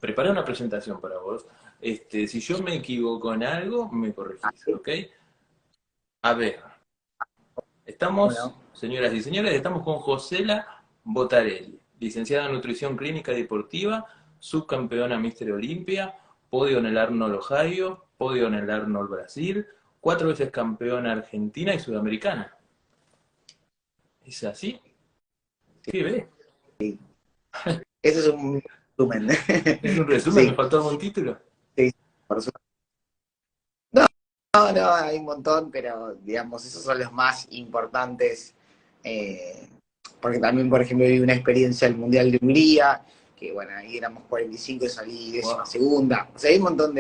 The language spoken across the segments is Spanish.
preparé una presentación para vos. Si yo me equivoco en algo, me corregís, Así, ¿ok? A ver, estamos, bueno, señoras y señores, estamos con Josela Botarelli, licenciada en Nutrición Clínica y Deportiva, subcampeona Mister Olimpia, podio en el Arnold Ohio, podio en el Arnold Brasil, 4 veces campeona argentina y sudamericana. ¿Es así? ¿Qué ves? ese es un resumen. ¿Es un resumen? ¿Me Sí, faltó algún título? sí, por supuesto. No, no, no, hay un montón, pero digamos, esos son los más importantes. eh, Porque también, por ejemplo, viví una experiencia del Mundial de Hungría, que bueno, ahí éramos 45 y salí décima Wow. segunda. O sea, hay un montón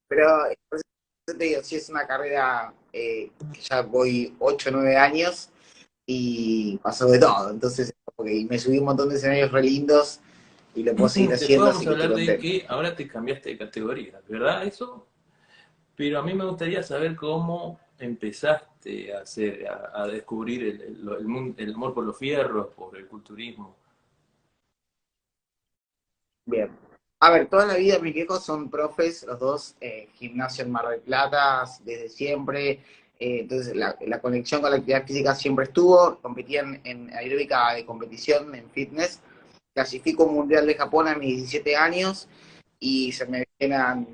pero por eso te digo, sí es una carrera que ya voy 8 o 9 años y pasó de todo. Entonces, y me subí un montón de escenarios re lindos y lo puedo seguir Después haciendo, vamos así a que estoy hablar de contento. que ahora te cambiaste de categoría, ¿verdad? Eso. Pero a mí me gustaría saber cómo empezaste a hacer, a descubrir el amor por los fierros, por el culturismo. Bien. A ver, toda la vida mis viejos son profes, los dos, gimnasio en Mar del Plata, desde siempre. Entonces la conexión con la actividad física siempre estuvo. Competían en aeróbica de competición, en fitness. Clasifico un mundial de Japón a mis 17 años y se me llenan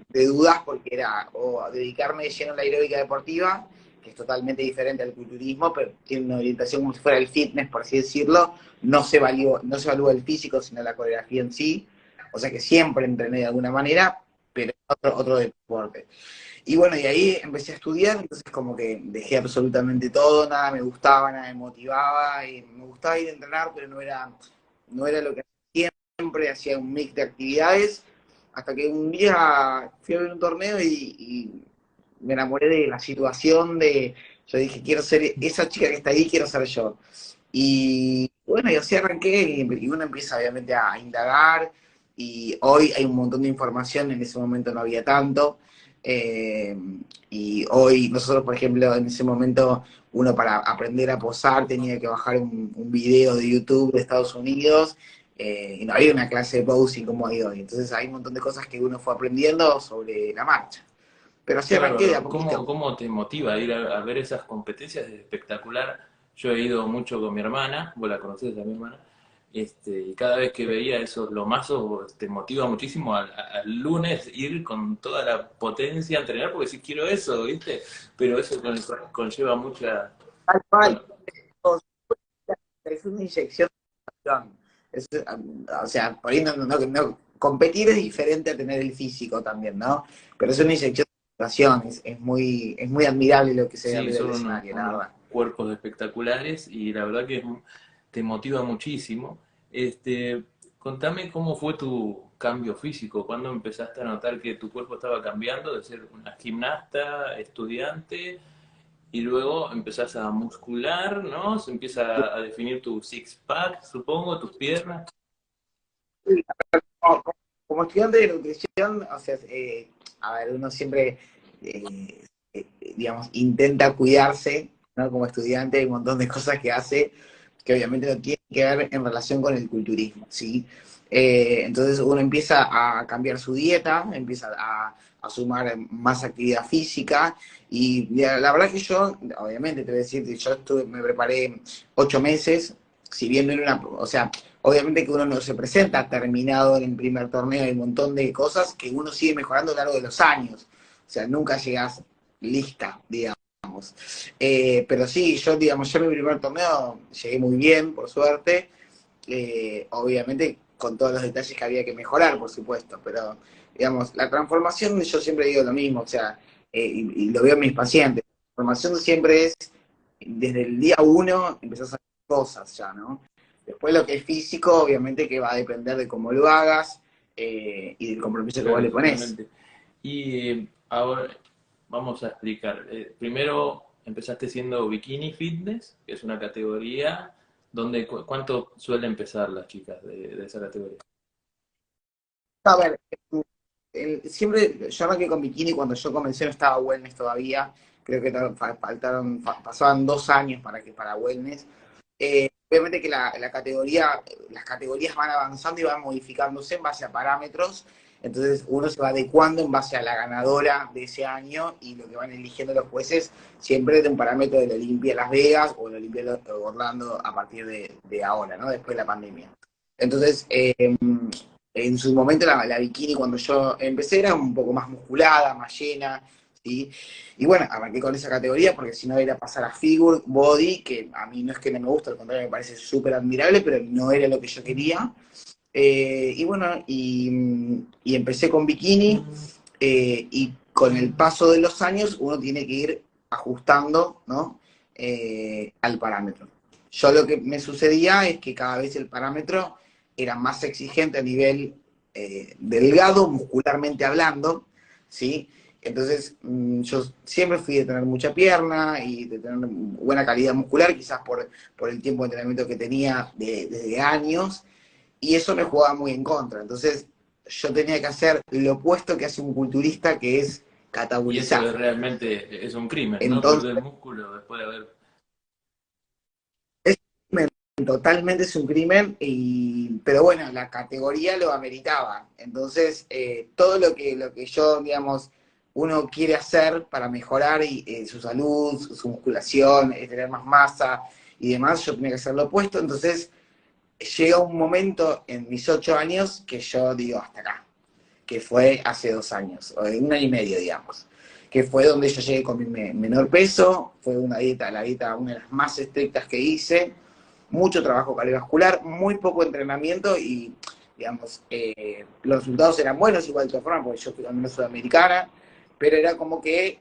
de dudas porque era o dedicarme de lleno a la aeróbica deportiva, que es totalmente diferente al culturismo, pero tiene una orientación como si fuera el fitness, por así decirlo. No se evalúa el físico, sino la coreografía en sí. O sea que siempre entrené de alguna manera, pero otro deporte. Y bueno, y ahí empecé a estudiar, entonces como que dejé absolutamente todo, nada me gustaba, nada me motivaba, y me gustaba ir a entrenar, pero no era lo que hacía siempre, hacía un mix de actividades, hasta que un día fui a ver un torneo y me enamoré de la situación yo dije, quiero ser esa chica que está ahí, quiero ser yo. Y bueno, y así arranqué y uno empieza obviamente a indagar y hoy hay un montón de información, en ese momento no había tanto. eh, y hoy nosotros, por ejemplo, en ese momento uno para aprender a posar tenía que bajar un video de YouTube de Estados Unidos y no había una clase de posing como hay hoy. Entonces hay un montón de cosas que uno fue aprendiendo sobre la marcha. Pero así Qué arranqué de a bárbaro. ¿Cómo, poquito. cómo te motiva a ir a ver esas competencias? Es espectacular. Yo he ido mucho con mi hermana, vos la conocés a mi hermana, y cada vez que veía esos lomazos te motiva muchísimo al lunes ir con toda la potencia a entrenar porque si quiero eso, ¿viste? Pero eso conlleva mucha... Tal cual. Bueno, Es una inyección. Es, o sea, por ahí competir es diferente a tener el físico también, ¿no? Pero es una inyección de motivación, es muy admirable lo que se ve sí, arriba del son escenario, la unos verdad. cuerpos espectaculares y la verdad que te motiva muchísimo. Contame cómo fue tu cambio físico, cuándo empezaste a notar que tu cuerpo estaba cambiando de ser una gimnasta, estudiante, y luego empezás a muscular, ¿no? Se empieza a definir tu six-pack, supongo, tus piernas. Sí, como, como estudiante de nutrición, o sea, a ver, uno siempre, digamos, intenta cuidarse, ¿no? Como estudiante hay un montón de cosas que hace que obviamente no tienen que ver en relación con el culturismo, ¿sí? Entonces uno empieza a cambiar su dieta, empieza a sumar más actividad física y la verdad que yo, obviamente te voy a decir, me preparé 8 meses, si bien no era una, o sea, obviamente que uno no se presenta terminado en el primer torneo, hay un montón de cosas que uno sigue mejorando a lo largo de los años. O sea, nunca llegas lista, digamos. Pero sí, yo, digamos, yo en mi primer torneo llegué muy bien, por suerte. Obviamente con todos los detalles que había que mejorar, por supuesto. Pero, digamos, la transformación, yo siempre digo lo mismo, o sea, y lo veo en mis pacientes. La transformación siempre es, desde el día uno, empezás a hacer cosas ya, ¿no? Después lo que es físico, obviamente que va a depender de cómo lo hagas y del compromiso que vos Claro, le ponés. totalmente. Y ahora vamos a explicar. Primero empezaste siendo Bikini Fitness, que es una categoría donde ¿cuánto suele empezar las chicas de esa categoría? A ver, siempre, yo arranqué con bikini cuando yo comencé no estaba wellness todavía, creo que pasaban 2 años para wellness. obviamente que la categoría, las categorías van avanzando y van modificándose en base a parámetros, entonces uno se va adecuando en base a la ganadora de ese año y lo que van eligiendo los jueces siempre de un parámetro de la Olimpia Las Vegas o la Olimpia de Orlando a partir de ahora, ¿no? Después de la pandemia. Entonces, en su momento la bikini cuando yo empecé era un poco más musculada, más llena, ¿sí? Y bueno, arranqué con esa categoría porque si no era pasar a figure, body, que a mí no es que no me gusta, al contrario me parece súper admirable, pero no era lo que yo quería. Y bueno, y empecé con bikini y con el paso de los años uno tiene que ir ajustando, ¿no? Al parámetro. Yo lo que me sucedía es que cada vez el parámetro era más exigente a nivel delgado, muscularmente hablando, ¿sí? Entonces, yo siempre fui de tener mucha pierna y de tener buena calidad muscular, quizás por el tiempo de entrenamiento que tenía desde años, y eso me jugaba muy en contra. Entonces, yo tenía que hacer lo opuesto que hace un culturista, que es Y eso es catabolizar. realmente, es un crimen, ¿no? Entonces, Perder músculo después de haber... es un crimen, totalmente es un crimen, pero bueno, la categoría lo ameritaba. Entonces, todo lo que yo, digamos, uno quiere hacer para mejorar su salud, su musculación, tener más masa y demás, yo tenía que hacer lo opuesto. Entonces, llega un momento en mis 8 años que yo digo, hasta acá, que fue hace 2 años, o en un año y medio, digamos, que fue donde yo llegué con mi menor peso, fue una dieta, la dieta una de las más estrictas que hice, mucho trabajo cardiovascular, muy poco entrenamiento y, digamos, los resultados eran buenos igual de todas formas, porque yo fui también sudamericana, pero era como que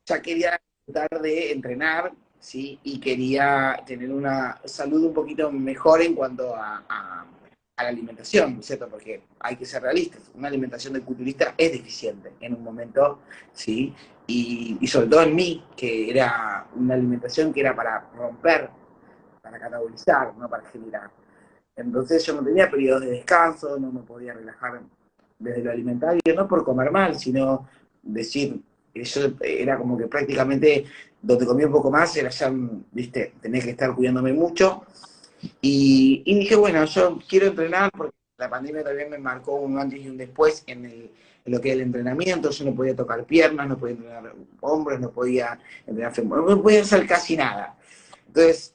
ya quería tratar de entrenar, ¿sí? Y quería tener una salud un poquito mejor en cuanto a la alimentación, ¿cierto? Porque hay que ser realistas. Una alimentación de culturista es deficiente en un momento, ¿sí? Y sobre todo en mí, que era una alimentación que era para romper, para catabolizar, no para generar. Entonces yo no tenía periodos de descanso, no me podía relajar desde lo alimentario, no por comer mal, sino decir, yo era como que prácticamente donde comía un poco más era ya, viste, tenía que estar cuidándome mucho. Y dije, bueno, yo quiero entrenar porque la pandemia también me marcó un antes y un después en lo que es el entrenamiento. Yo no podía tocar piernas, no podía entrenar hombros, no podía entrenar femoral, no podía hacer casi nada. Entonces,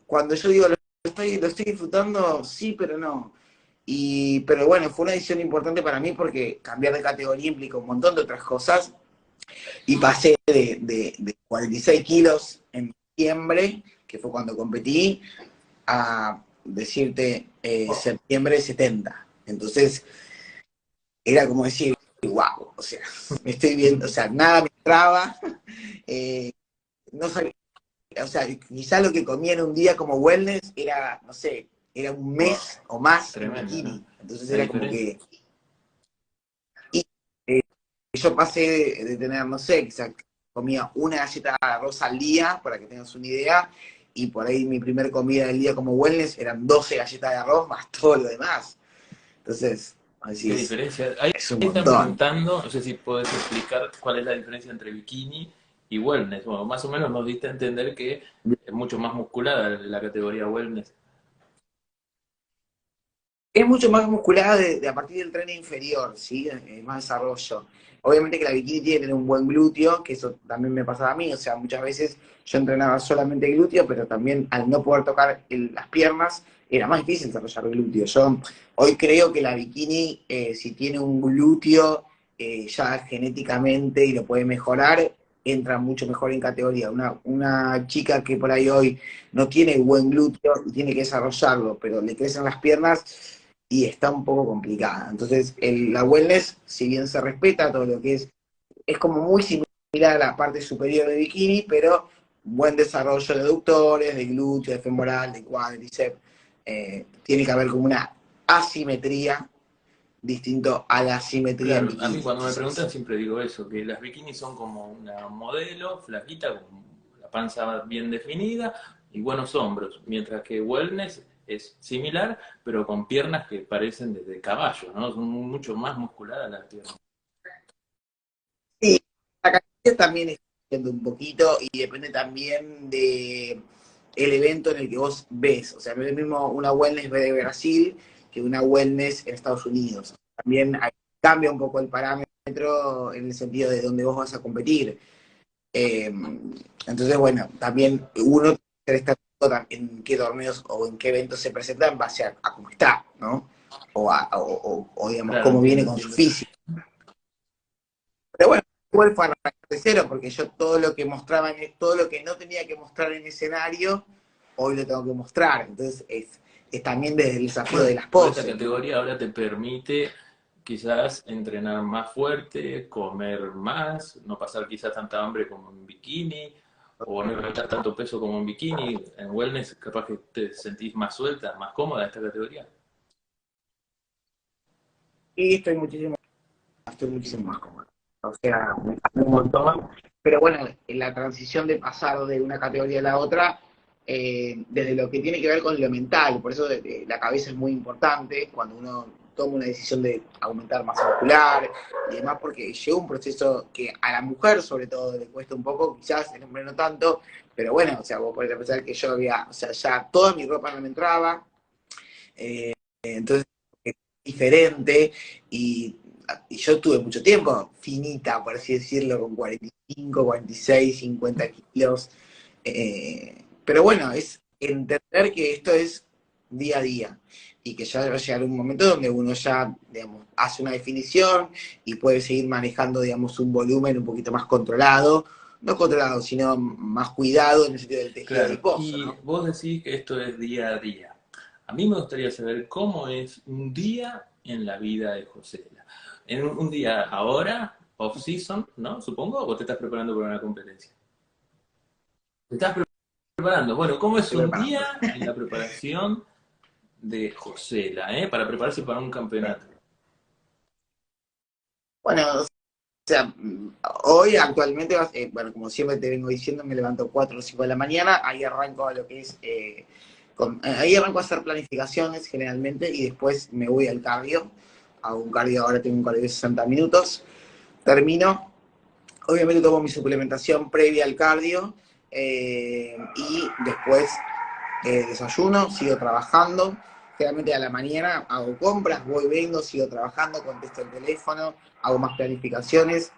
cuando yo digo lo estoy disfrutando, sí, pero no. Pero bueno, fue una decisión importante para mí porque cambiar de categoría implica un montón de otras cosas y pasé de 46 kilos en diciembre, que fue cuando competí, a decirte septiembre 70. Entonces era como decir, wow, o sea, me estoy viendo, o sea, nada me traba, no sabía, o sea, quizá lo que comía en un día como wellness era, no sé, era un Wow, mes o más en tremendo, ¿no? bikini. Entonces La era como diferencia. que... Y yo pasé de tener, no sé, quizá comía una galleta de arroz al día, para que tengas una idea, y por ahí mi primer comida del día como wellness eran 12 galletas de arroz más todo lo demás. Entonces, así ¿Qué diferencia? Ahí es un están montón. preguntando, no sé si podés explicar cuál es la diferencia entre bikini y wellness. Bueno, más o menos nos diste a entender que es mucho más musculada la categoría wellness. Es mucho más musculada a partir del tren inferior, ¿sí? Más desarrollo. Obviamente que la bikini tiene que tener un buen glúteo, que eso también me pasaba a mí, o sea, muchas veces yo entrenaba solamente glúteo, pero también al no poder tocar las piernas, era más difícil desarrollar glúteo. Yo hoy creo que la bikini, si tiene un glúteo ya genéticamente y lo puede mejorar, entra mucho mejor en categoría. Una chica que por ahí hoy no tiene buen glúteo y tiene que desarrollarlo, pero le crecen las piernas y está un poco complicada. Entonces, la wellness, si bien se respeta todo lo que es como muy similar a la parte superior de bikini, pero buen desarrollo de aductores, de glúteo, de femoral, de cuádriceps. Tiene que haber como una asimetría distinto a la asimetría en Claro, a mí bikini, cuando me preguntan quizás. siempre digo eso, que las bikinis son como una modelo flaquita con la panza bien definida y buenos hombros, mientras que wellness es similar, pero con piernas que parecen de caballo, ¿no? Son mucho más musculadas las piernas. Sí, la cantidad también está yendo un poquito y depende también el evento en el que vos ves. O sea, no es lo mismo una wellness de Brasil que una wellness en Estados Unidos. También cambia un poco el parámetro en el sentido de dónde vos vas a competir. Entonces, bueno, también uno tiene que estar en qué torneos o en qué eventos se presenta en base a cómo está, ¿no? O digamos, Claro, cómo viene entiendo, con su entiendo. físico. Pero bueno, igual fue arrancar de cero, porque yo todo lo que mostraba, todo lo que no tenía que mostrar en escenario, hoy lo tengo que mostrar. Entonces es también desde el desafío de Bueno, las por esta poses, ¿no? categoría ahora te permite quizás entrenar más fuerte, comer más, no pasar quizás tanta hambre como en bikini, o no levantar tanto peso como en bikini. En wellness capaz que te sentís más suelta, más cómoda en esta categoría. Y estoy muchísimo más cómodo. O sea, me cambió un montón. Pero bueno, en la transición de pasar de una categoría a la otra, desde lo que tiene que ver con lo mental, por eso la cabeza es muy importante cuando uno toma una decisión de aumentar masa muscular y demás, porque llega un proceso que a la mujer sobre todo le cuesta un poco, quizás el hombre no tanto, pero bueno, o sea, vos podés pensar que yo había, o sea, ya toda mi ropa no me entraba, entonces es diferente y, y yo tuve mucho tiempo finita, por así decirlo, con 45, 46, 50 kilos. Pero bueno, es entender que esto es día a día y que ya va a llegar un momento donde uno ya, digamos, hace una definición y puede seguir manejando, digamos, un volumen un poquito más controlado, no controlado, sino más cuidado en el sentido del tejido Claro, adiposo, y ¿no? vos decís que esto es día a día. A mí me gustaría saber cómo es un día en la vida de Josela. En un día ahora, off-season, ¿no? Supongo, o te estás preparando para una competencia. Te estás preparando. Bueno, ¿cómo es Estoy un preparando. día en la preparación de Josela, para prepararse para un campeonato? Bueno, o sea, hoy actualmente, bueno, como siempre te vengo diciendo, me levanto 4 o 5 de la mañana, ahí arranco a lo que es, ahí arranco a hacer planificaciones generalmente y después me voy al cardio, hago un cardio, ahora tengo un cardio de 60 minutos, termino, obviamente tomo mi suplementación previa al cardio y después desayuno, sigo trabajando. Generalmente a la mañana hago compras, voy, vengo, sigo trabajando, contesto el teléfono, hago más planificaciones.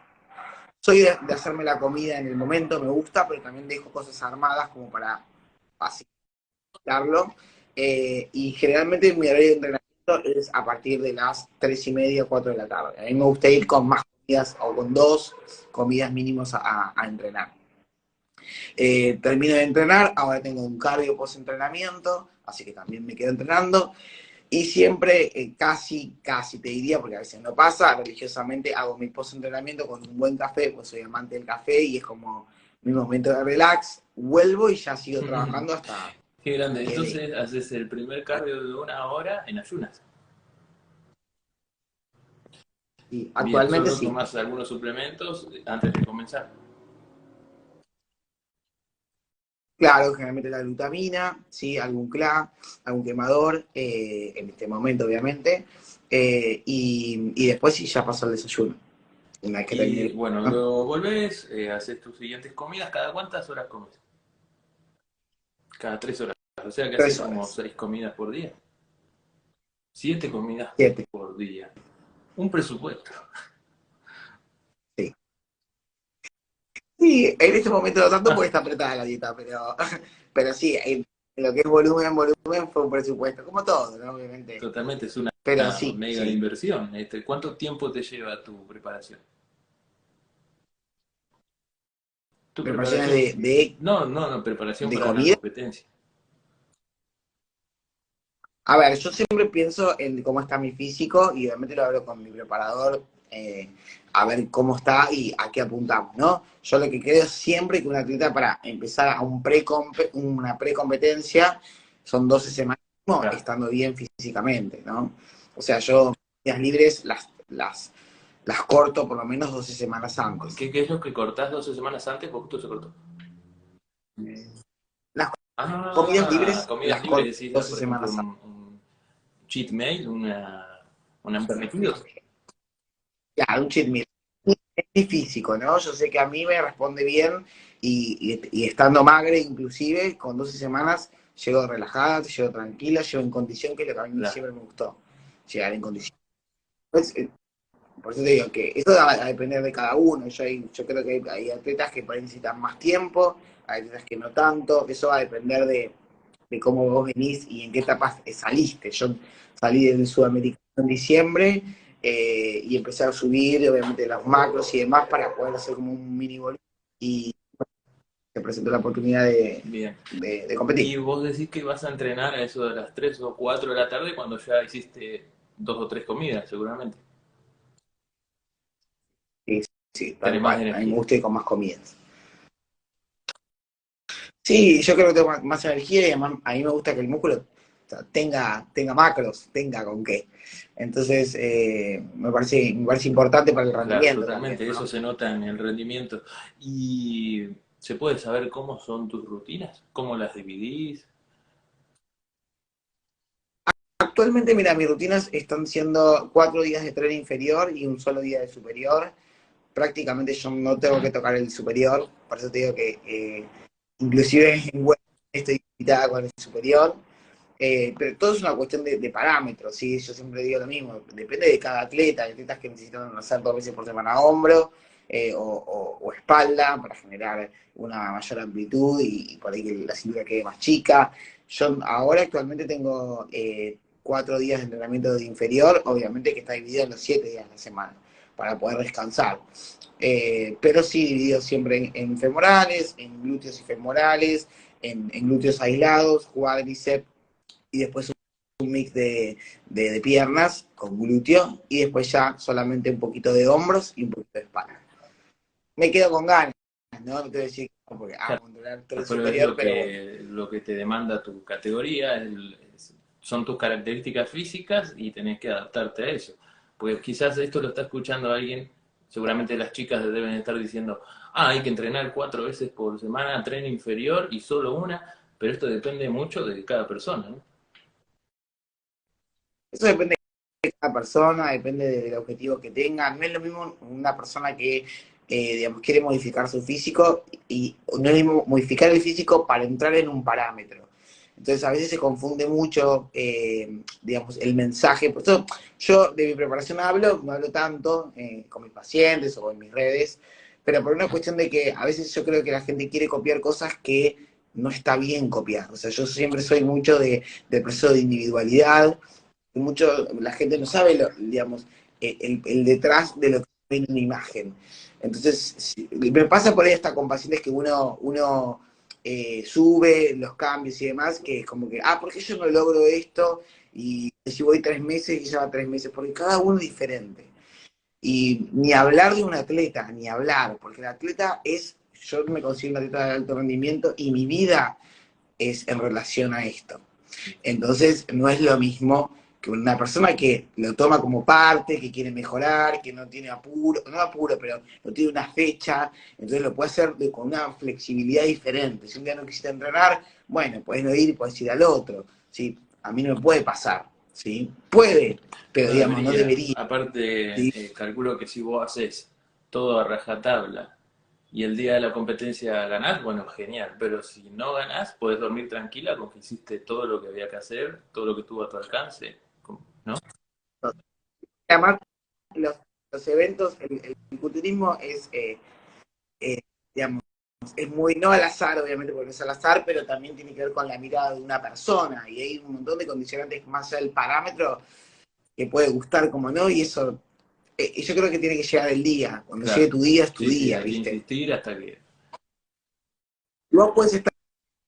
Soy de hacerme la comida en el momento, me gusta, pero también dejo cosas armadas como para facilitarlo. Y generalmente mi horario de entrenamiento es a partir de las 3:30, 4 de la tarde. A mí me gusta ir con más comidas o con 2 comidas mínimos a entrenar. Termino de entrenar, ahora tengo un cardio post-entrenamiento, así que también me quedo entrenando. Y siempre, casi te diría, porque a veces no pasa, religiosamente hago mi post-entrenamiento con un buen café, pues soy amante del café y es como mi momento de relax. Vuelvo y ya sigo trabajando hasta Qué grande. que dé. Entonces haces el primer cardio de una hora en ayunas. Y Bien, actualmente solo sí. tomás algunos suplementos antes de comenzar. Claro, generalmente la glutamina, ¿sí? Algún CLA, algún quemador, en este momento obviamente, y después sí ya paso al desayuno, una vez que termine Y bueno, ¿no? luego volvés, haces tus siguientes comidas. ¿Cada cuántas horas comes? Cada 3 horas. O sea que haces Tres como horas, 6 comidas por día. 7 comidas 7, por día. Un presupuesto. sí. Sí, en este momento no tanto porque está apretada la dieta, pero sí, en lo que es volumen fue un presupuesto, como todo, ¿no? Obviamente. Totalmente, es una Pero sí, mega sí. inversión. ¿Cuánto tiempo te lleva tu preparación? Tu Preparaciones preparación. de, No, no, no, preparación de para una comida. competencia. A ver, yo siempre pienso en cómo está mi físico y obviamente lo hablo con mi preparador, a ver cómo está y a qué apuntamos, ¿no? Yo lo que creo siempre que un atleta para empezar a una precompetencia son 12 semanas ¿no? Claro. Estando bien físicamente, ¿no? O sea, yo días libres las corto por lo menos 12 semanas antes. ¿Qué es lo que cortás 12 semanas antes? ¿Por qué se cortó? Las comidas Ah, libres comidas las libres, corto decís, 12 por ejemplo, semanas un cheat meal, una permitidos. antes. Claro, un cheat meal. mi físico, ¿no? Yo sé que a mí me responde bien y estando magre inclusive, con 12 semanas llego relajada, llego tranquila, llego en condición, que es lo que a mí Claro, siempre me gustó, llegar en condición. Pues, por eso te digo que eso va a depender de cada uno. Yo creo que hay atletas que por ahí necesitan más tiempo, hay atletas que no tanto, eso va a depender de cómo vos venís y en qué etapas saliste. Yo salí del Sudamericano en diciembre y empecé a subir, obviamente, los macros y demás para poder hacer como un mini volumen y se presentó la oportunidad bien. de competir. Y vos decís que vas a entrenar a eso de las 3 o 4 de la tarde cuando ya hiciste 2 o 3 comidas, seguramente. Sí, sí, tal Tenés más cual. A mí me energía. gusta ir con más comidas. Sí, yo creo que tengo más energía y además a mí me gusta que el músculo, o sea, tenga macros, tenga con qué. Entonces, me parece importante para el Claro, rendimiento también, totalmente. Eso ¿no? se nota en el rendimiento. ¿Y se puede saber cómo son tus rutinas? ¿Cómo las dividís? Actualmente, mira, mis rutinas están siendo 4 días de tren inferior y un solo día de superior. Prácticamente yo no tengo que tocar el superior, por eso te digo que inclusive en web estoy invitada con el superior. Pero todo es una cuestión de parámetros, ¿sí? Yo siempre digo lo mismo, depende de cada atleta, hay atletas que necesitan hacer 2 veces por semana hombro o espalda para generar una mayor amplitud y por ahí que la cintura quede más chica. Yo ahora actualmente tengo 4 días de entrenamiento de inferior, obviamente que está dividido en los 7 días de la semana para poder descansar. Pero sí dividido siempre en femorales, en glúteos y femorales, en glúteos aislados, cuádriceps y después un mix de piernas con glúteo y después ya solamente un poquito de hombros y un poquito de espalda. Me quedo con ganas, ¿no? No te voy a decir que no, porque Claro, controlar tren pero es superior, pero bueno. lo que te demanda tu categoría, son tus características físicas y tenés que adaptarte a eso. Porque quizás esto lo está escuchando alguien, seguramente las chicas deben estar diciendo, hay que entrenar 4 veces por semana, tren inferior y solo una, pero esto depende mucho de cada persona, ¿no? Eso depende de cada persona, depende del objetivo que tenga. No es lo mismo una persona que, digamos, quiere modificar su físico y no es lo mismo modificar el físico para entrar en un parámetro. Entonces a veces se confunde mucho, digamos, el mensaje. Por eso yo de mi preparación hablo, no hablo tanto con mis pacientes o en mis redes, pero por una cuestión de que a veces yo creo que la gente quiere copiar cosas que no está bien copiar. O sea, yo siempre soy mucho del proceso de individualidad, mucho, la gente no sabe, digamos, el detrás de lo que ve en una imagen. Entonces, me pasa por ahí hasta con pacientes que uno sube los cambios y demás, que es como que, ¿por qué yo no logro esto? Y si voy 3 meses y ya va 3 meses, porque cada uno es diferente. Y ni hablar de un atleta, ni hablar, porque el atleta yo me considero un atleta de alto rendimiento y mi vida es en relación a esto. Entonces, no es lo mismo que una persona que lo toma como parte, que quiere mejorar, que no tiene apuro, no apuro, pero no tiene una fecha, entonces lo puede hacer con una flexibilidad diferente. Si un día no quisiste entrenar, bueno, puedes no ir y puedes ir al otro, ¿sí? A mí no me puede pasar, ¿sí? Puede, pero No digamos, no debería. debería, Aparte, ¿sí? calculo que si vos haces todo a rajatabla y el día de la competencia ganás, bueno, genial. Pero si no ganás, podés dormir tranquila con que hiciste todo lo que había que hacer, todo lo que estuvo a tu alcance, ¿no? Además, los, los eventos, el culturismo eh, digamos, es muy, no al azar, obviamente, porque no es al azar, pero también tiene que ver con la mirada de una persona. Y hay un montón de condicionantes más allá del parámetro que puede gustar como no, y eso, yo creo que tiene que llegar el día. Cuando llegue Claro. tu día, es tu Sí, sí, día, hay que ¿viste? insistir hasta que... Y vos puedes estar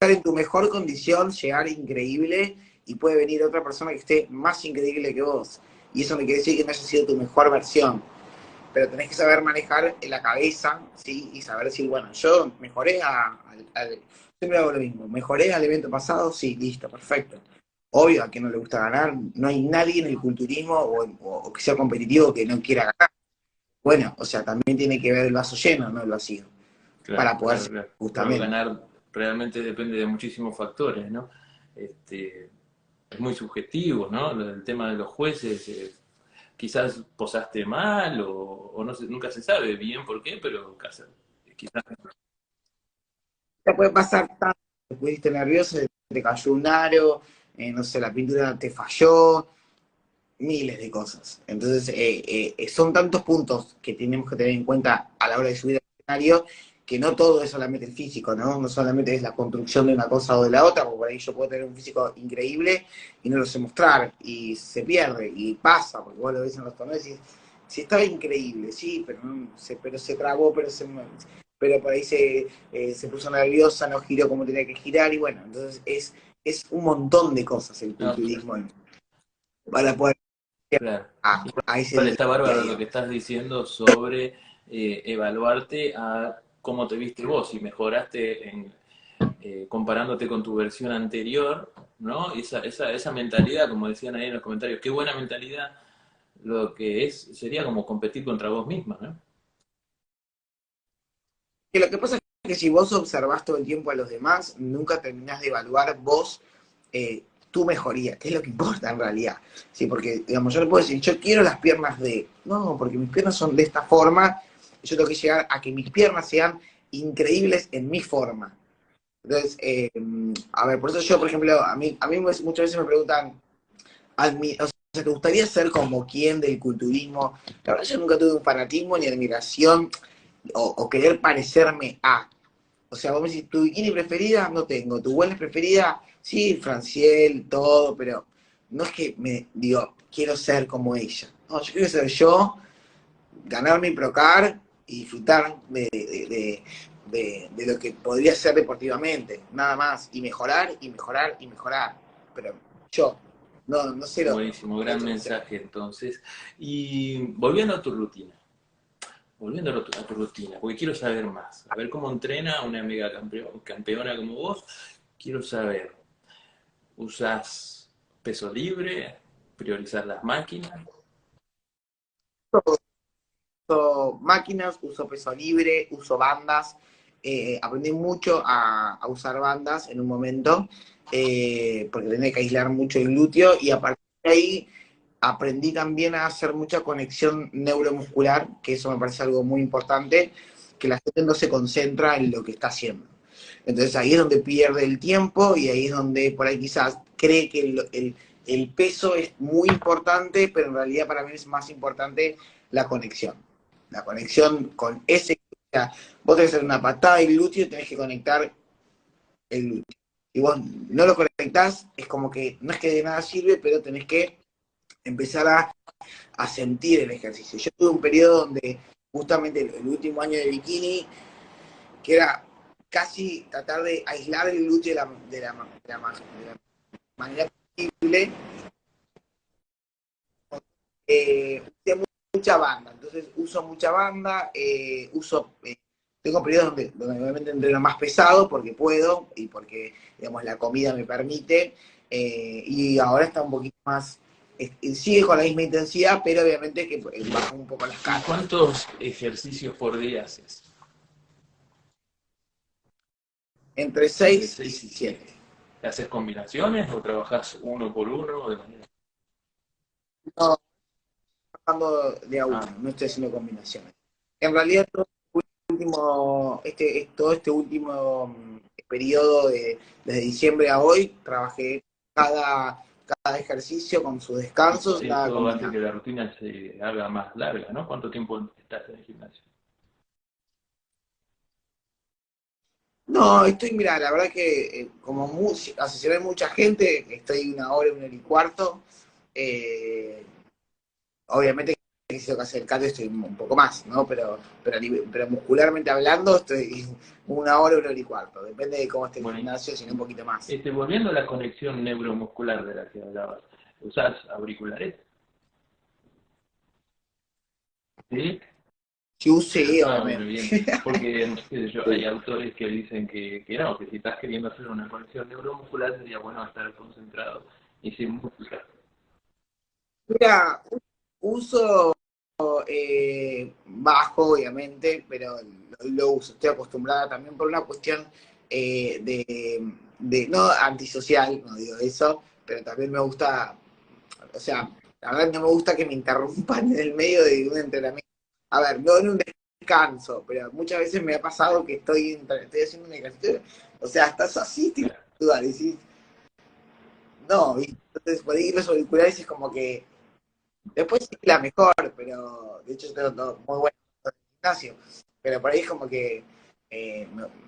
en tu mejor condición, llegar increíble, y puede venir otra persona que esté más increíble que vos. Y eso no quiere decir que no haya sido tu mejor versión. Pero tenés que saber manejar en la cabeza, ¿sí? Y saber decir, bueno, yo mejoré siempre hago lo mismo, mejoré al evento pasado, sí, listo, perfecto. Obvio, a quien no le gusta ganar, no hay nadie en el culturismo o que sea competitivo que no quiera ganar. Bueno, o sea, también tiene que ver el vaso lleno, no el vacío, Claro, para poder claro, ser claro. Pero justamente. ganar realmente depende de muchísimos factores, ¿no? Es muy subjetivo, ¿no? El tema de los jueces, quizás posaste mal o no sé, nunca se sabe bien por qué, pero quizás. Te puede pasar tanto, te pusiste nervioso, te cayó un aro, no sé, la pintura te falló, miles de cosas. Entonces, son tantos puntos que tenemos que tener en cuenta a la hora de subir al escenario, que no todo es solamente el físico, ¿no? No solamente es la construcción de una cosa o de la otra, porque por ahí yo puedo tener un físico increíble y no lo sé mostrar, y se pierde, y pasa, porque vos lo ves en los torneos y decís, sí, estaba increíble, sí, pero se trabó, pero por ahí se puso nerviosa, no giró como tenía que girar, y bueno, entonces es un montón de cosas el No, culturismo para poder claro. a ese Igual está día, bárbaro lo que digamos. estás diciendo sobre evaluarte a cómo te viste vos y mejoraste comparándote con tu versión anterior, ¿no? Esa mentalidad, como decían ahí en los comentarios, qué buena mentalidad, lo que sería como competir contra vos misma, ¿no? Que lo que pasa es que si vos observás todo el tiempo a los demás, nunca terminás de evaluar vos tu mejoría, que es lo que importa en realidad. Sí, porque, digamos, yo le puedo decir, yo quiero las piernas de... No, porque mis piernas son de esta forma, yo tengo que llegar a que mis piernas sean increíbles en mi forma. Entonces, a ver, por eso yo, por ejemplo, a mí muchas veces me preguntan, o sea, ¿te gustaría ser como quién del culturismo? La verdad, yo nunca tuve un fanatismo ni admiración o querer parecerme a. O sea, vos me decís, ¿tu bikini preferida? No tengo. ¿Tu wellness preferida? Sí, Franciel, todo, pero no es que me digo, quiero ser como ella. No, yo quiero ser yo, ganar mi Procar y disfrutar de lo que podría ser deportivamente, nada más. Y mejorar, y mejorar, y mejorar. Pero yo, no sé Buenísimo, el gran otro, o sea. mensaje entonces. Y volviendo a tu rutina, volviendo a tu rutina, porque quiero saber más, a ver cómo entrena una mega campeona como vos, quiero saber, ¿usas peso libre? ¿Priorizar las máquinas? Uso máquinas, uso peso libre, uso bandas. Aprendí mucho a usar bandas en un momento, porque tenía que aislar mucho el glúteo y a partir de ahí aprendí también a hacer mucha conexión neuromuscular, que eso me parece algo muy importante, que la gente no se concentra en lo que está haciendo. Entonces ahí es donde pierde el tiempo y ahí es donde por ahí quizás cree que el peso es muy importante, pero en realidad para mí es más importante la conexión. La conexión con ese... O sea, vos tenés que hacer una patada y glúteo y tenés que conectar el glúteo. Y vos no lo conectás, es como que no es que de nada sirve, pero tenés que empezar a sentir el ejercicio. Yo tuve un periodo donde justamente el último año de bikini, que era casi tratar de aislar el glúteo de la manera posible, usé mucha banda, entonces uso mucha banda, tengo periodos donde obviamente entreno más pesado porque puedo y porque digamos, la comida me permite, y ahora está un poquito más, sigue con la misma intensidad, pero obviamente que baja un poco las ¿Y cargas. cuántos ejercicios por día haces? Entre Entre 6 y 6 y 7. 7. ¿Haces combinaciones o trabajas uno por uno? No, trabajando de a uno, Ah, no estoy haciendo combinaciones. En realidad, todo este último periodo desde diciembre a hoy, trabajé cada ejercicio con sus descansos, nada eso hace combinado. que la rutina se haga más larga, ¿no? ¿Cuánto tiempo estás en el gimnasio? No, mira, la verdad que como asesoré mucha gente, estoy una hora y cuarto. eh, Obviamente que si tengo que hacer el cardio estoy un poco más, ¿no? Pero muscularmente hablando estoy una hora y cuarto. Depende de cómo esté el Bueno, gimnasio, sino un poquito más. volviendo a la conexión neuromuscular de la que hablabas, ¿usás auriculares? ¿Sí? Sí, use, Ah, bueno, obviamente. bien. Porque, qué sé yo, hay autores que dicen que no, que si estás queriendo hacer una conexión neuromuscular sería bueno estar concentrado y sin música. Mira, uso bajo, obviamente, pero lo uso. Estoy acostumbrada también por una cuestión no antisocial, no digo eso, pero también me gusta, o sea, La verdad no me gusta que me interrumpan en el medio de un entrenamiento. A ver, no en un descanso, pero muchas veces me ha pasado que estoy haciendo un ejercicio, o sea, estás así, te duda, decís, no, ¿viste? Entonces por ahí los auriculares es como que, después sí la mejor, pero de hecho tengo todo muy bueno en el gimnasio, pero por ahí es como que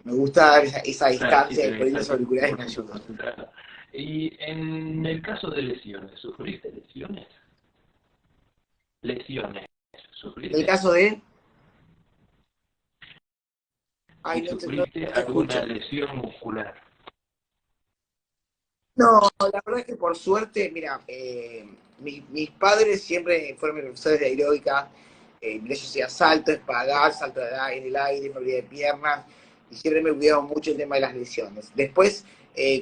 me gusta dar esa Claro, sí, distancia y por tenés que ahí los estar auriculares me 100% ayudan. concentrado. Y en el caso de lesiones, ¿sufriste lesiones? Lesiones, En el ¿sufriste? caso de, ay, Si no sufriste te alguna escucho. lesión muscular. No, la verdad es que por suerte, mira, mis padres siempre fueron mis profesores de aeróbica, yo hacía salto, espagar, salto en el aire, movilidad de piernas, y siempre me cuidaban mucho el tema de las lesiones. Después,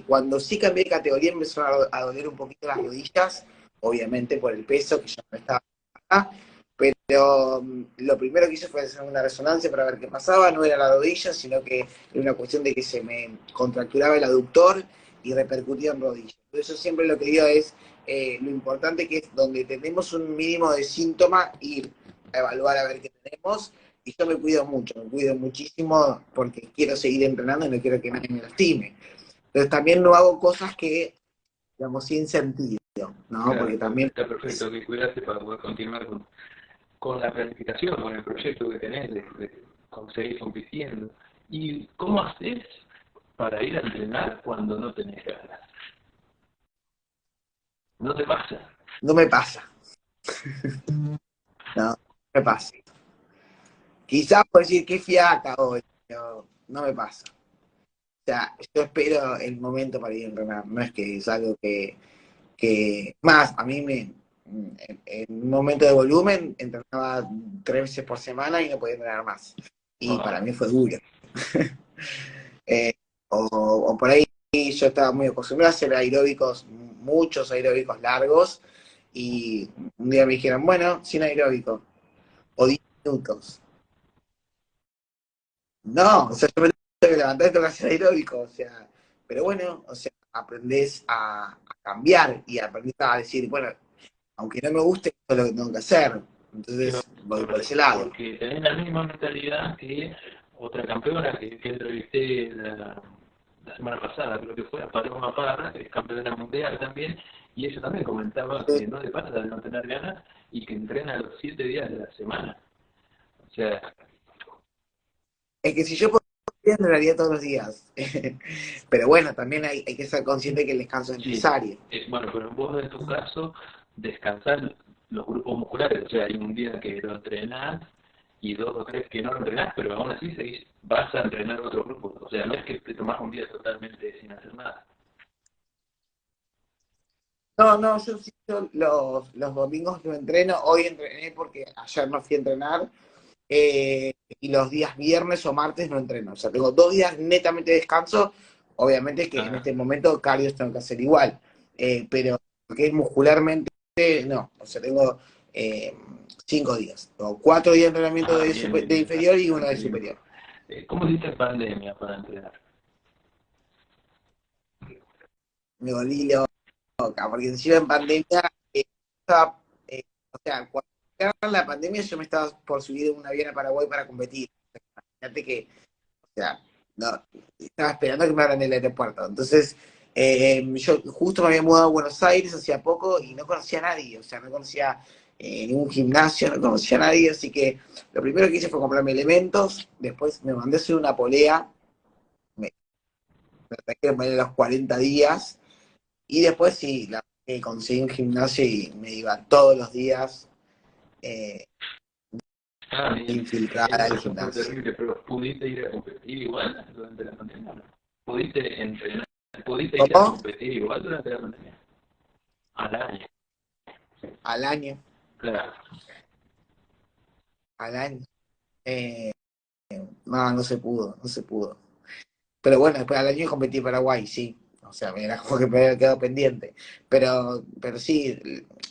cuando sí cambié de categoría, me empezaron a doler un poquito las rodillas, obviamente por el peso, que ya no estaba acá, pero lo primero que hice fue hacer una resonancia para ver qué pasaba, no era la rodilla, sino que era una cuestión de que se me contracturaba el aductor, y repercutía en rodillas. Por eso siempre lo que digo es lo importante que es donde tenemos un mínimo de síntoma, ir a evaluar a ver qué tenemos. Y yo me cuido mucho, me cuido muchísimo porque quiero seguir entrenando y no quiero que nadie me lastime. Entonces también no hago cosas que, digamos, sin sentido, ¿no? Claro, Porque también está perfecto que cuidaste para poder continuar con la planificación, con el proyecto que tenés de seguir compitiendo. ¿Y cómo haces para ir a entrenar cuando no tenés ganas? ¿No te pasa? no me pasa, no me pasa. Quizás puedo decir que fiaca hoy, pero no me pasa. O sea, yo espero el momento para ir a entrenar, no es que es algo que más, a mí en un momento de volumen entrenaba 3 veces por semana y no podía entrenar más. Y para Wow. mí fue duro. Eh, o por ahí yo estaba muy acostumbrado a hacer aeróbicos, muchos aeróbicos largos, y un día me dijeron, bueno, sin aeróbico, o 10 minutos. No, o sea, yo me tengo que levantar y tengo que hacer aeróbico, o sea, pero bueno, o sea, aprendés a cambiar y aprendés a decir, bueno, aunque no me guste, esto es lo que tengo que hacer. Entonces voy por ese lado. Porque tenés la misma mentalidad que otra campeona que entrevisté la semana pasada, creo que fue a Paloma Parra, que es campeona mundial también, y ella también comentaba que no le pasa de no tener ganas y que entrena los 7 días de la semana. O sea, Es que si yo pudiera, entrenaría todos los días. Pero bueno, también hay que ser consciente que el descanso es sí, necesario. bueno, pero vos en tu caso descansar los grupos musculares, o sea, hay un día que lo entrenás y 2 o 3 que no lo entrenás, pero aún así seguís, vas a entrenar otro grupo, o sea, no es que te tomás un día totalmente sin hacer nada. No, no, yo sí, yo los domingos no entreno. Hoy entrené porque ayer no fui a entrenar. Y los días viernes o martes no entreno. O sea, tengo 2 días netamente de descanso. Obviamente que en Ah, este momento cardio tengo que hacer igual. Pero que es muscularmente, no. O sea, tengo 5 días. O 4 días de entrenamiento ah, bien, bien, de bien, inferior y uno de bastante bien. superior. ¿Cómo hiciste en pandemia para entrenar? Me volví loca, porque encima en pandemia estaba, o sea, cuando era la pandemia yo me estaba por subir en un avión a Paraguay para competir. Imagínate que, o sea, no, estaba esperando que me abran el aeropuerto. Entonces, yo justo me había mudado a Buenos Aires hacía poco y no conocía a nadie, o sea, no conocía ningún gimnasio, no conocía a nadie, así que lo primero que hice fue comprarme elementos, después me mandé a hacer una polea, me trajeron para los 40 días, y después sí, conseguí un gimnasio y me iba todos los días eh, Ah, bien. infiltrada al Eso fue gimnasio. terrible, pero ¿pudiste ir a competir igual durante la pandemia? ¿No? ¿Pudiste entrenar? ¿Pudiste ir a ¿Cómo? competir igual durante la pandemia? Al año, Al año, claro. al año. Eh, no, no se pudo, no se pudo. Pero bueno, después al año competí en Paraguay, sí. O sea, era como que me había quedado pendiente. Pero sí,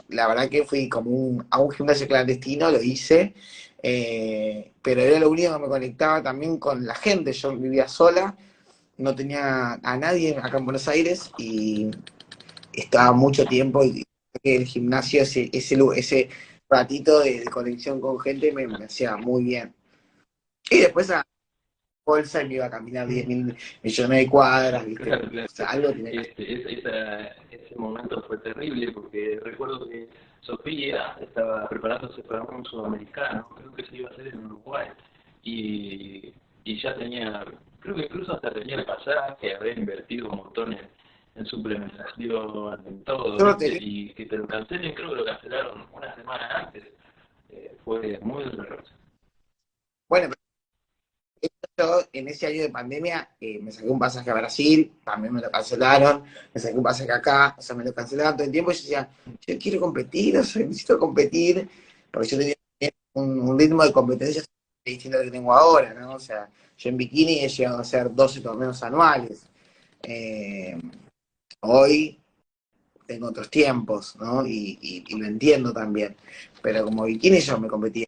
la verdad que fui como a un gimnasio clandestino, lo hice. Pero era lo único que me conectaba también con la gente. Yo vivía sola, no tenía a nadie acá en Buenos Aires y estaba mucho tiempo y que el gimnasio, ese ratito de conexión con gente me hacía muy bien. Y después a bolsa y me iba a caminar 10.000 millones de cuadras, ¿viste? Claro, O claro. sea, algo tiene que hacer. Ese momento fue terrible porque recuerdo que Sofía estaba preparándose para un sudamericano, creo que se iba a hacer en Uruguay, y ya tenía, creo que incluso hasta tenía el pasaje, había invertido un montón en suplementación, en todo, Yo lo ¿viste? tenía. Y que te lo cancelen, creo que lo cancelaron una semana antes, fue muy doloroso. Bueno, yo en ese año de pandemia me saqué un pasaje a Brasil, también me lo cancelaron, me saqué un pasaje acá, o sea, me lo cancelaban todo el tiempo y yo decía, yo quiero competir, o sea, necesito competir, porque yo tenía un ritmo de competencia distinto al que tengo ahora, ¿no? O sea, yo en bikini he llegado a hacer 12 torneos anuales. Eh, Hoy tengo otros tiempos, ¿no? Y lo entiendo también, pero como bikini yo me competía,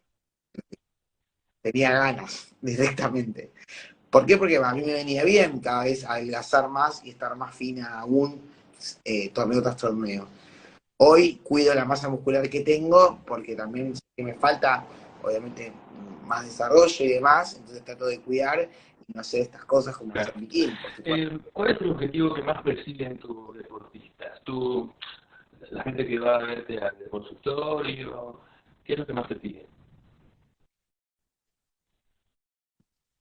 tenía ganas directamente. ¿Por qué? Porque a mí me venía bien cada vez adelgazar más y estar más fina aún, torneo tras torneo. Hoy cuido la masa muscular que tengo porque también sé que me falta, obviamente, más desarrollo y demás, entonces trato de cuidar y no hacer estas cosas como hacer Claro. bikini, por supuesto. ¿Cuál es el objetivo que más persiguen tus deportistas? La gente que va a verte al consultorio, ¿qué es lo que más te pide?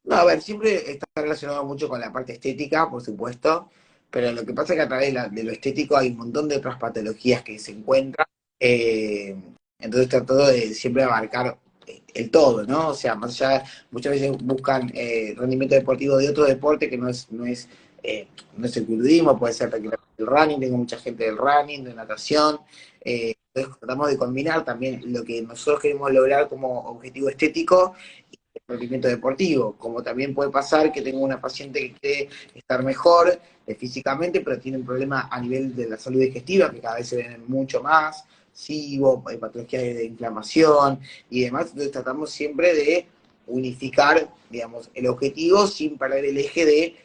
No, a ver, siempre está relacionado mucho con la parte estética, por supuesto, pero lo que pasa es que a través de lo estético hay un montón de otras patologías que se encuentran, eh, entonces trato de siempre abarcar el todo, ¿no? O sea, más allá, muchas veces buscan rendimiento deportivo de otro deporte que no es el culturismo, puede ser el running, tengo mucha gente del running, de natación, entonces tratamos de combinar también lo que nosotros queremos lograr como objetivo estético rendimiento deportivo, como también puede pasar que tengo una paciente que quiere estar mejor físicamente, pero tiene un problema a nivel de la salud digestiva, que cada vez se ven mucho más, SIBO, patologías de inflamación y demás, entonces tratamos siempre de unificar, digamos, el objetivo sin perder el eje de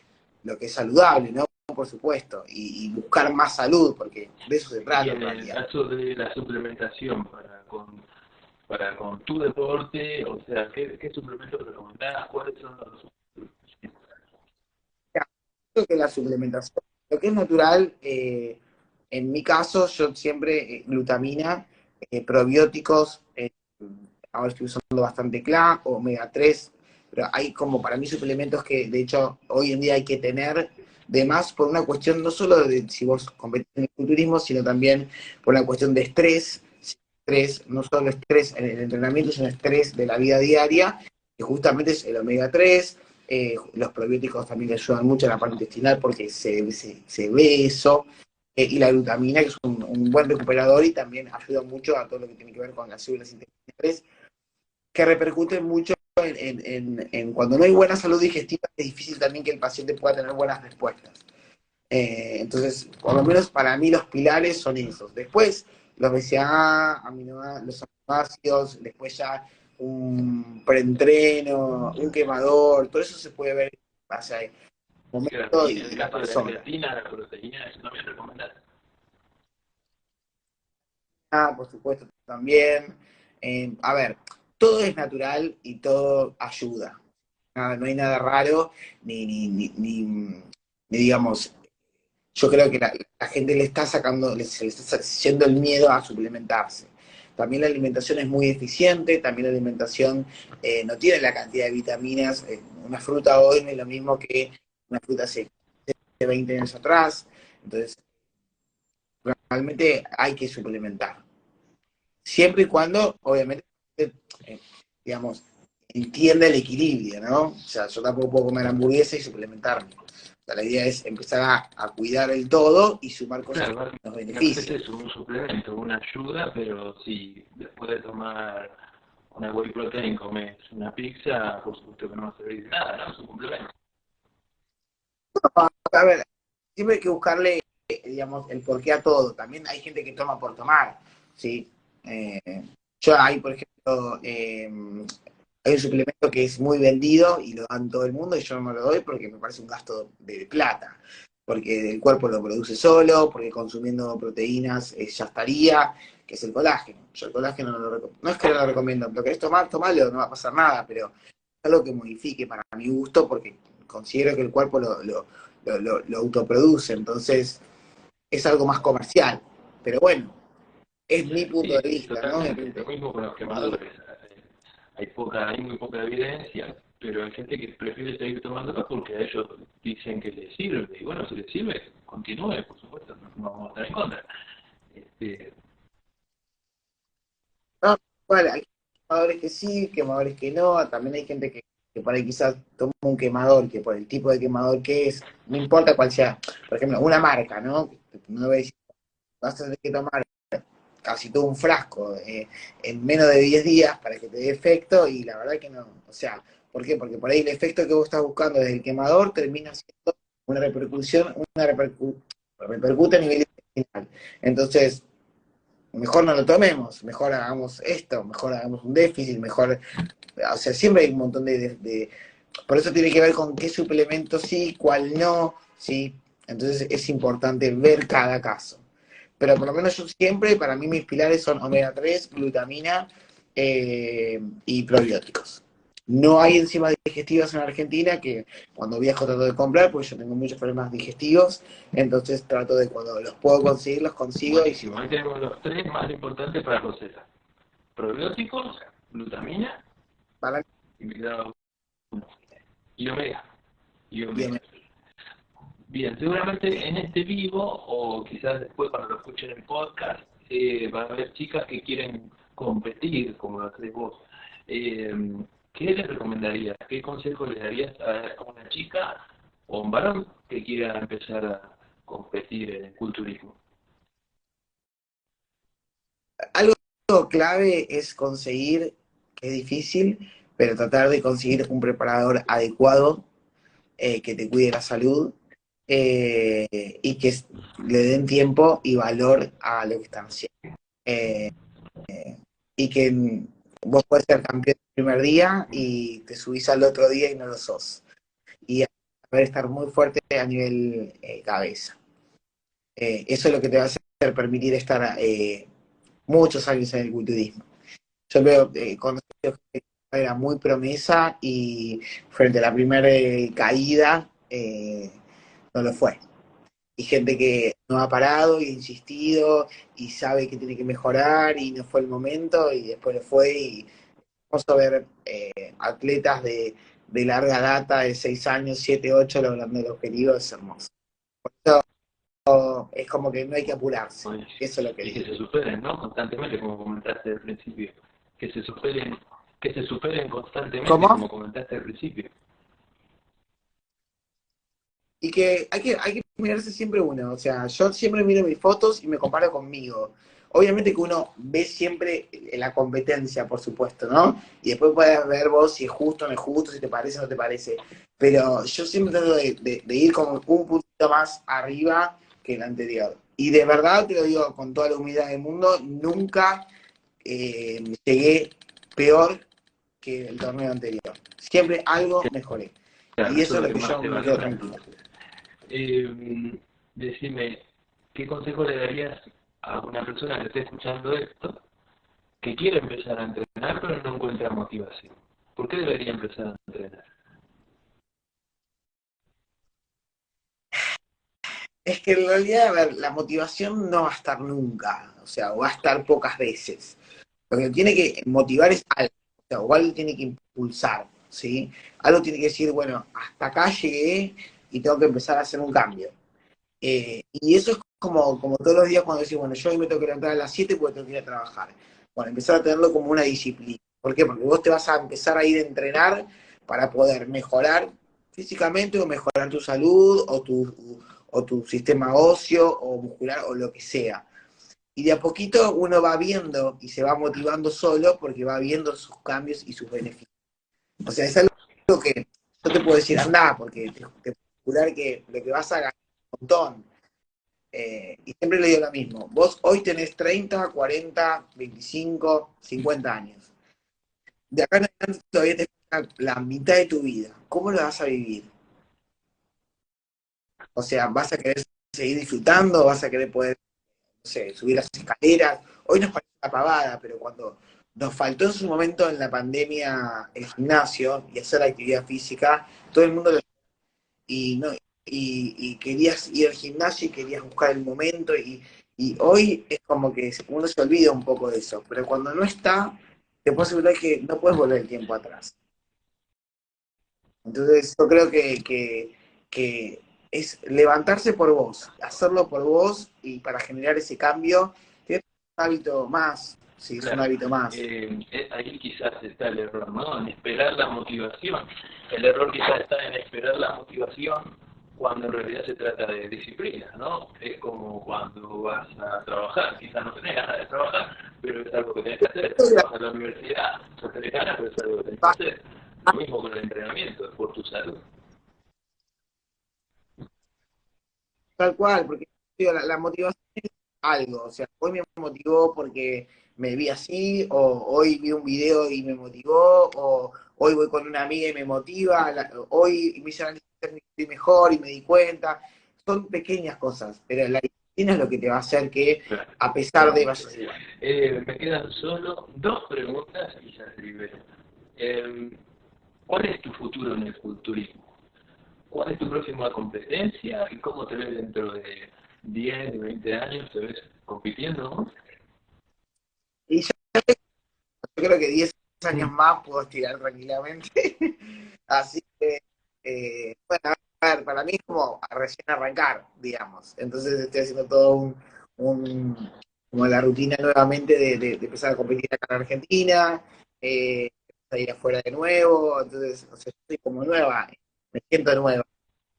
lo que es saludable, ¿no? Por supuesto, y buscar más salud, porque de eso se Y trata en en el realidad. caso de la suplementación para con tu deporte, o sea, ¿qué suplementos recomendás? ¿Cuáles son los Creo que la suplementación, lo que es natural, en mi caso, yo siempre glutamina, probióticos, ahora estoy usando bastante CLA, omega 3, pero hay como para mí suplementos que de hecho hoy en día hay que tener de más por una cuestión no solo de si vos competís en el culturismo, sino también por una cuestión de estrés, no solo estrés en el entrenamiento, sino estrés de la vida diaria, que justamente es el omega 3. Los probióticos también le ayudan mucho a la parte intestinal porque se ve eso. Y la glutamina, que es un buen recuperador y también ayuda mucho a todo lo que tiene que ver con las células intestinales, que repercuten mucho en cuando no hay buena salud digestiva, es difícil también que el paciente pueda tener buenas respuestas. Entonces, por lo menos para mí los pilares son esos. Después, los BCAA, los aminoácidos, después ya un preentreno, un quemador, todo eso se puede ver en base al momento creatina? En y el la caso de la persona. creatina, la proteína, ¿eso también recomendás? Ah, por supuesto, también. A ver, todo es natural y todo ayuda. No hay nada raro, ni digamos, yo creo que la gente le está sacando, se le está haciendo el miedo a suplementarse. También la alimentación es muy eficiente, también la alimentación no tiene la cantidad de vitaminas. Una fruta hoy no es lo mismo que una fruta hace 20 años atrás. Entonces, realmente hay que suplementar. Siempre y cuando, obviamente, digamos, entienda el equilibrio, ¿no? O sea, yo tampoco puedo comer hamburguesa y suplementarme. O sea, la idea es empezar a cuidar el todo y sumar cosas que Claro, nos básicamente es beneficien. eso, un suplemento, una ayuda, pero si después de tomar una whey protein comes una pizza, por supuesto que no va a servir de nada, ¿no? Es un complemento. A ver, siempre hay que buscarle, digamos, el porqué a todo. También hay gente que toma por tomar, ¿sí? Eh, yo hay, por ejemplo, hay un suplemento que es muy vendido y lo dan todo el mundo y yo no me lo doy porque me parece un gasto de plata. porque el cuerpo lo produce solo, porque consumiendo proteínas ya estaría, que es el colágeno. Yo el colágeno no es que no lo recomiendo, lo querés tomar, tomalo, no va a pasar nada, pero es algo que modifique para mi gusto, porque considero que el cuerpo lo autoproduce, entonces es algo más comercial. Pero bueno, es mi punto de Sí, vista, ¿no? totalmente. Lo mismo con los quemadores. Hay muy poca evidencia, pero hay gente que prefiere seguir tomándolos porque a ellos dicen que les sirve. Y bueno, si les sirve, continúe, por supuesto, no vamos a estar en contra. Este, No, bueno, hay quemadores que sí, quemadores que no, también hay gente que por ahí quizás toma un quemador, que por el tipo de quemador que es, no importa cuál sea, por ejemplo, una marca, ¿no? No voy a decir, vas a tener que tomar casi todo un frasco en menos de 10 días para que te dé efecto y la verdad que no, o sea, ¿por qué? Porque por ahí el efecto que vos estás buscando desde el quemador termina siendo una repercusión, repercute a nivel intestinal. Entonces, mejor no lo tomemos, mejor hagamos esto, mejor hagamos un déficit, mejor, o sea, siempre hay un montón por eso tiene que ver con qué suplemento sí, cuál no, sí, entonces es importante ver cada caso. Pero por lo menos yo siempre, para mí mis pilares son omega 3 glutamina y probióticos. No hay enzimas digestivas en Argentina, que cuando viajo trato de comprar, porque yo tengo muchos problemas digestivos, entonces trato de cuando los puedo conseguir, los consigo y si buenísimo. Ahí tenemos los tres más importantes para Rosetta. Probióticos, glutamina para y omega. Y bien, omega. Bien, seguramente en este vivo o quizás después cuando lo escuchen en podcast va a haber chicas que quieren competir como lo haces vos. Eh, ¿Qué les recomendarías? ¿Qué consejo le darías a una chica o un varón que quiera empezar a competir en el culturismo? algo clave es conseguir, que es difícil, pero tratar de conseguir un preparador adecuado que te cuide la salud y que le den tiempo y valor a lo que están haciendo. Eh, y que vos podés ser campeón el primer día y te subís al otro día y no lo sos. Y a ver, estar muy fuerte a nivel cabeza. Eso es lo que te va a hacer permitir estar muchos años en el culturismo. Yo veo conocidos que era muy promesa y frente a la primera caída no lo fue. Y gente que no ha parado y ha insistido y sabe que tiene que mejorar y no fue el momento y después lo fue y vamos a ver atletas de larga data, de 6 años, 7 8 logrando el objetivo, es hermoso. Es como que no hay que apurarse, eso es lo que Y que digo. se superen, ¿no? Constantemente, como comentaste al principio. Que se superen, que se superen constantemente, ¿Cómo? como comentaste al principio. Y que hay que mirarse siempre uno, o sea, yo siempre miro mis fotos y me comparo conmigo. Obviamente que uno ve siempre la competencia, por supuesto, ¿no? Y después puedes ver vos si es justo o no es justo, si te parece o no te parece. Pero yo siempre trato de ir como un puntito más arriba que el anterior. Y de verdad te lo digo con toda la humildad del mundo, nunca llegué peor que el torneo anterior. Siempre algo mejoré. Claro, Y eso eso es es lo lo que que más yo te me quedo valora tranquilo. entonces. Decime, ¿qué consejo le darías a una persona que esté escuchando esto, que quiere empezar a entrenar pero no encuentra motivación? ¿Por qué debería empezar a entrenar? Es que en realidad, a ver, la motivación no va a estar nunca, o sea, o va a estar pocas veces. Lo que tiene que motivar es algo, o sea, o algo tiene que impulsar, ¿sí? Algo tiene que decir, bueno, hasta acá llegué y tengo que empezar a hacer un cambio. Y eso es como todos los días cuando decís, bueno, yo hoy me tengo que levantar a las 7 porque tengo que ir a trabajar. Bueno, empezar a tenerlo como una disciplina. ¿Por qué? Porque vos te vas a empezar a ir a entrenar para poder mejorar físicamente o mejorar tu salud o tu sistema óseo o muscular o lo que sea. Y de a poquito uno va viendo y se va motivando solo porque va viendo sus cambios y sus beneficios. O sea, es algo que yo te puedo decir, anda, porque te puedo asegurar que lo que vas a ganar un montón. Y siempre le digo lo mismo, vos hoy tenés 30, 40, 25, 50 años. De acá en adelante todavía te falta la mitad de tu vida. ¿Cómo lo vas a vivir? O sea, vas a querer seguir disfrutando, vas a querer poder, no sé, subir las escaleras. Hoy nos parece una pavada, pero cuando nos faltó en su momento en la pandemia el gimnasio y hacer actividad física, todo el mundo y, no, y querías ir al gimnasio y querías buscar el momento y hoy es como que uno se olvida un poco de eso, pero cuando no está, te puedo asegurar que no puedes volver el tiempo atrás. Entonces yo creo que es levantarse por vos, hacerlo por vos y para generar ese cambio, que es un hábito más, sí, es un Claro, hábito más. ahí quizás está el error, ¿no? En esperar la motivación. El error quizás está en esperar la motivación cuando en realidad se trata de disciplina, ¿no? Es como cuando vas a trabajar, quizás no tenés ganas de trabajar, pero es algo que tenés que hacer. Vas a la universidad, no tenés ganas, pero es algo que tenés que hacer. Lo mismo con el entrenamiento, es por tu salud. Tal cual, porque digo, la motivación es algo, o sea, hoy me motivó porque me vi así, o hoy vi un video y me motivó, o hoy voy con una amiga y me motiva, hoy me hice análisis técnico y estoy mejor y me di cuenta. Son pequeñas cosas, pero la disciplina es lo que te va a hacer que, Claro, a pesar de, claro. vayas igual. Me quedan solo dos preguntas y ya te libero. Eh, ¿Cuál es tu futuro en el culturismo? ¿Cuál es tu próxima competencia y cómo te ves dentro de 10, 20 años? ¿Te ves compitiendo? ¿No? Y yo creo que 10 años Mm. más puedo estirar tranquilamente. Así que, bueno, a ver, para mí es como recién arrancar, digamos. Entonces estoy haciendo todo un como la rutina nuevamente de empezar a competir acá en Argentina, a ir afuera de nuevo. Entonces, o sea, yo estoy como nueva, me siento nueva.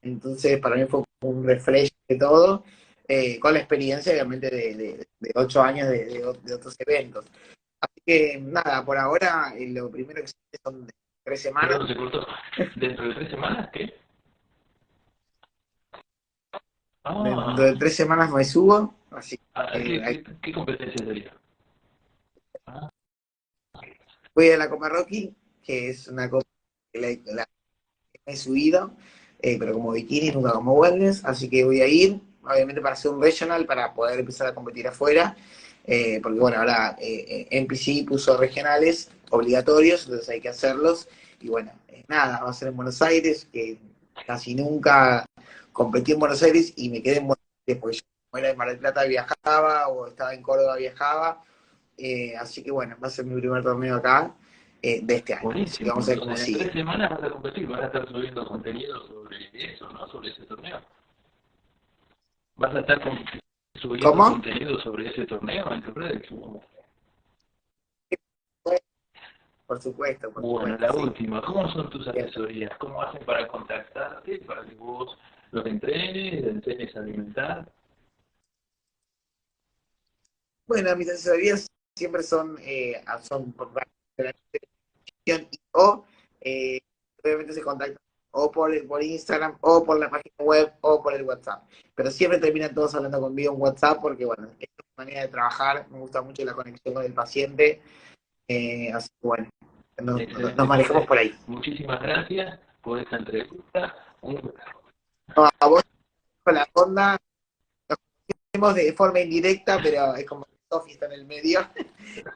Entonces, para mí fue un refresh de todo, con la experiencia, obviamente, de 8 años de otros eventos. Así que nada, por ahora lo primero que se hace son 3 semanas. Perdón, se cortó. ¿Dentro de 3 semanas qué? Dentro Ah, de 3 semanas me subo, así que ¿qué competencia sería? Ah, voy a la Copa Rocky, que es una copa que que me he subido, pero como bikini, nunca como wellness, así que voy a ir, obviamente para hacer un regional, para poder empezar a competir afuera, porque bueno, ahora NPC puso regionales obligatorios, entonces hay que hacerlos, y bueno, nada, va a ser en Buenos Aires, que casi nunca competí en Buenos Aires y me quedé en Buenos Aires, porque yo como era de Mar del Plata viajaba, o estaba en Córdoba viajaba, así que bueno, va a ser mi primer torneo acá de este año, así que buenísimo. vamos a ver cómo Entonces, en sigue. 3 semanas vas a competir, vas a estar subiendo contenido sobre eso, ¿no? Sobre ese torneo. Vas a estar subiendo ¿Cómo? contenido sobre ese torneo en tus redes. Por Bueno, supuesto, la sí. última, ¿cómo son tus Cierto. asesorías? ¿Cómo hacen para contactarte, para que vos los entrenes, les enseñes a alimentar? Bueno, mis asesorías siempre son por parte de la institución o eh, obviamente se contactan o por Instagram o por la página web o por el WhatsApp. Pero siempre terminan todos hablando conmigo en WhatsApp porque, bueno, es mi manera de trabajar, me gusta mucho la conexión con el paciente, así que, bueno, nos Excelente, manejamos José. por ahí. Muchísimas gracias por esta entrevista. No, a vos con la onda, nos conocemos de forma indirecta, pero es como que Sofi está en el medio,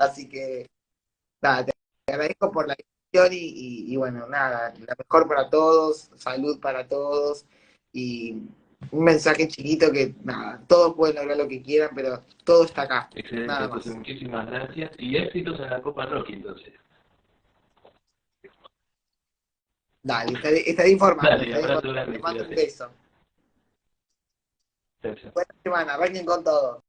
así que nada, te agradezco por la discusión y bueno, nada, la mejor para todos, salud para todos y un mensaje chiquito que nada, todos pueden lograr lo que quieran, pero todo está acá, Excelente, nada José. más. Muchísimas gracias y éxitos en la Copa Rocky, entonces. Dale, estaré informando, Dale, estaré informando. abrazo Les grande, mando un cuídate. beso. Chao, chao. Buena semana, arranquen con todo.